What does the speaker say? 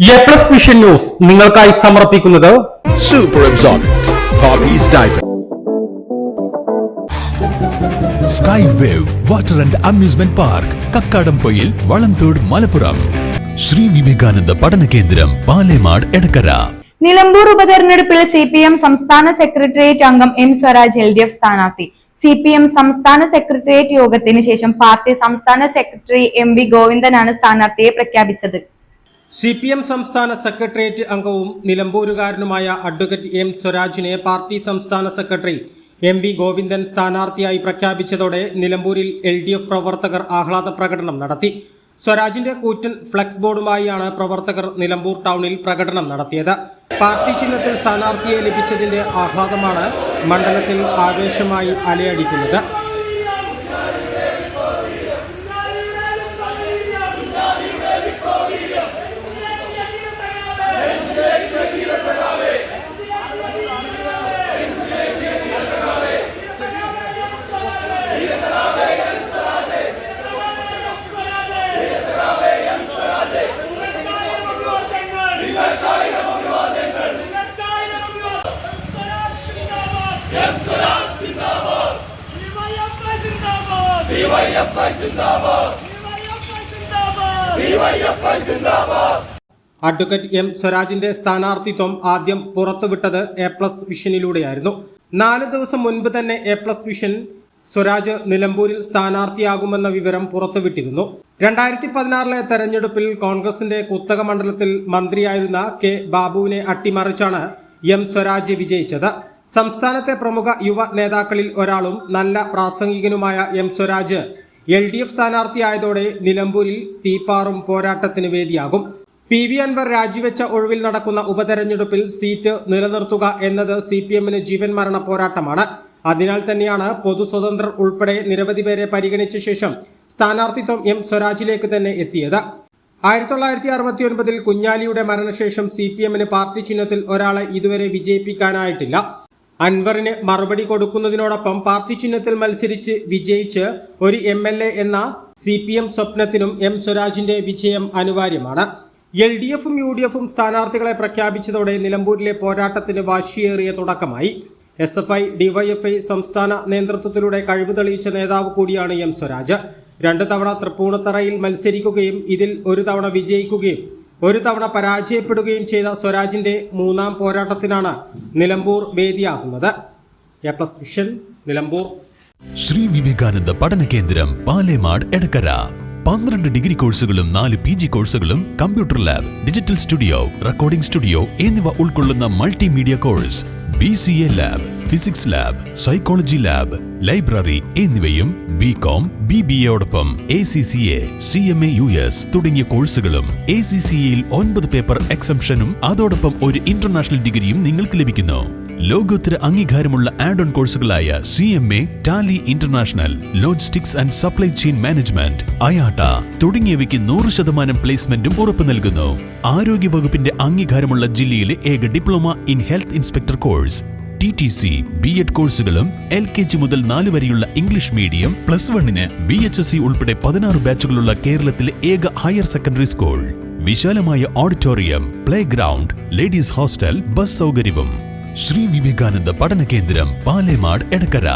A+ vision news നിങ്ങൾക്കായി സമർപ്പിക്കുന്നത് super absorbent Popees diaper sky wave water and amusement park Kakkadampoyil Valamthode Malappuram Shri Vivekananda പഠന കേന്ദ്രം പാലേമാട് എടക്കര. നിലമ്പൂർ ഉപതെരഞ്ഞെടുപ്പിൽ CPM സംസ്ഥാന സെക്രട്ടേറിയറ്റ് അംഗം M സ്വരാജ് LDF സ്ഥാനാർത്ഥി. CPM സംസ്ഥാന സെക്രട്ടേറിയറ്റ് യോഗത്തിന് ശേഷം പാർട്ടി സംസ്ഥാന സെക്രട്ടറി MV ഗോവിന്ദനാണ് സ്ഥാനാർത്ഥിയെ പ്രഖ്യാപിച്ചത്. CPM സംസ്ഥാന സെക്രട്ടേറിയറ്റ് അംഗവും നിലമ്പൂരുകാരനുമായ അഡ്വക്കേറ്റ് M സ്വരാജിനെ പാർട്ടി സംസ്ഥാന സെക്രട്ടറി MV ഗോവിന്ദൻ സ്ഥാനാർത്ഥിയായി പ്രഖ്യാപിച്ചതോടെ നിലമ്പൂരിൽ LDF പ്രവർത്തകർ ആഹ്ലാദ പ്രകടനം നടത്തി. സ്വരാജിന്റെ കൂറ്റൻ ഫ്ലെക്സ് ബോർഡുമായാണ് പ്രവർത്തകർ നിലമ്പൂർ ടൗണിൽ പ്രകടനം നടത്തിയത്. പാർട്ടി ചിഹ്നത്തിൽ സ്ഥാനാർത്ഥിയെ ലഭിച്ചതിന്റെ ആഹ്ലാദമാണ് മണ്ഡലത്തിൽ ആവേശമായി അലയടിക്കുന്നത്. അഡ്വക്കേറ്റ് M സ്വരാജിന്റെ സ്ഥാനാർത്ഥിത്വം ആദ്യം പുറത്തുവിട്ടത് A+ വിഷനിലൂടെയായിരുന്നു. 4 ദിവസം മുൻപ് തന്നെ A+ വിഷൻ സ്വരാജ് നിലമ്പൂരിൽ സ്ഥാനാർത്ഥിയാകുമെന്ന വിവരം പുറത്തുവിട്ടിരുന്നു. 2016 തെരഞ്ഞെടുപ്പിൽ കോൺഗ്രസിന്റെ കുത്തക മണ്ഡലത്തിൽ മന്ത്രിയായിരുന്ന K ബാബുവിനെ അട്ടിമറിച്ചാണ് M സ്വരാജ് വിജയിച്ചത്. സംസ്ഥാനത്തെ പ്രമുഖ യുവ നേതാക്കളിൽ ഒരാളും നല്ല പ്രാസംഗികനുമായ M സ്വരാജ് LDF സ്ഥാനാർത്ഥിയായതോടെ നിലമ്പൂരിൽ തീപ്പാറും പോരാട്ടത്തിന് വേദിയാകും. PV അൻവർ രാജിവെച്ച ഒഴിവിൽ നടക്കുന്ന ഉപതെരഞ്ഞെടുപ്പിൽ സീറ്റ് നിലനിർത്തുക എന്നത് CPMന് ജീവൻ മരണ പോരാട്ടമാണ്. അതിനാൽ തന്നെയാണ് പൊതു സ്വതന്ത്രർ ഉൾപ്പെടെ നിരവധി പേരെ പരിഗണിച്ച ശേഷം സ്ഥാനാർത്ഥിത്വം M സ്വരാജിലേക്ക് തന്നെ എത്തിയത്. 1969 കുഞ്ഞാലിയുടെ മരണശേഷം CPMന് പാർട്ടി ചിഹ്നത്തിൽ ഒരാളെ ഇതുവരെ വിജയിപ്പിക്കാനായിട്ടില്ല. അൻവറിന് മറുപടി കൊടുക്കുന്നതിനോടൊപ്പം പാർട്ടി ചിഹ്നത്തിൽ മത്സരിച്ച് വിജയിച്ച് ഒരു MLA എന്ന CPM സ്വപ്നത്തിനും M സ്വരാജിന്റെ വിജയം അനിവാര്യമാണ്. LDFും UDFും സ്ഥാനാർത്ഥികളെ പ്രഖ്യാപിച്ചതോടെ നിലമ്പൂരിലെ പോരാട്ടത്തിന് വാശിയേറിയ തുടക്കമായി. SFI DYFI സംസ്ഥാന നേതൃത്വത്തിലൂടെ കഴിവ് തെളിയിച്ച നേതാവ് കൂടിയാണ് M സ്വരാജ്. 2 തവണ തൃപ്പൂണിത്തറയിൽ മത്സരിക്കുകയും ഇതിൽ 1 തവണ വിജയിക്കുകയും 1 തവണ പരാജയപ്പെടുകയും ചെയ്ത സ്വരാജിന്റെ 3ാം പോരാട്ടത്തിനാണ് നിലമ്പൂർ വേദിയാകുന്നത്. A+ vision Nilambur. ശ്രീ വിവേകാനന്ദ പഠന കേന്ദ്രം പാലേമാട് എടക്കര. 12 ഡിഗ്രി കോഴ്സുകളും 4 PG കോഴ്സുകളും, computer lab, digital studio, recording studio എന്നിവ ഉൾക്കൊള്ളുന്ന multimedia course, BCA lab, physics lab, psychology lab, library എന്നിവയും BCom BBAയോടൊപ്പം ACCA CMA US തുടങ്ങിയ കോഴ്സുകളും. ACCAയിൽ 9 പേപ്പർ എക്സംഷനും അതോടൊപ്പം ഒരു ഇന്റർനാഷണൽ ഡിഗ്രിയും നിങ്ങൾക്ക് ലഭിക്കുന്നു. ലോകോത്തര അംഗീകാരമുള്ള ആഡ് ഓൺ കോഴ്സുകളായ CMA, Tally international, logistics and supply chain management, IATA തുടങ്ങിയവയ്ക്ക് 100% പ്ലേസ്മെന്റും ഉറപ്പു നൽകുന്നു. ആരോഗ്യ വകുപ്പിന്റെ അംഗീകാരമുള്ള ജില്ലയിലെ ഏക diploma in health inspector course, TTC B.Ed കോഴ്സുകളും, LKG മുതൽ 4 വരെയുള്ള ഇംഗ്ലീഷ് മീഡിയം, +1ന് VHSC ഉൾപ്പെടെ 16 ബാച്ചുകളുള്ള കേരളത്തിലെ ഏക ഹയർ സെക്കൻഡറി സ്കൂൾ, വിശാലമായ auditorium, play ground, ladies hostel, bus സൗകര്യവും. ശ്രീ വിവേകാനന്ദ പഠന കേന്ദ്രം പാലേമാട് എടക്കര.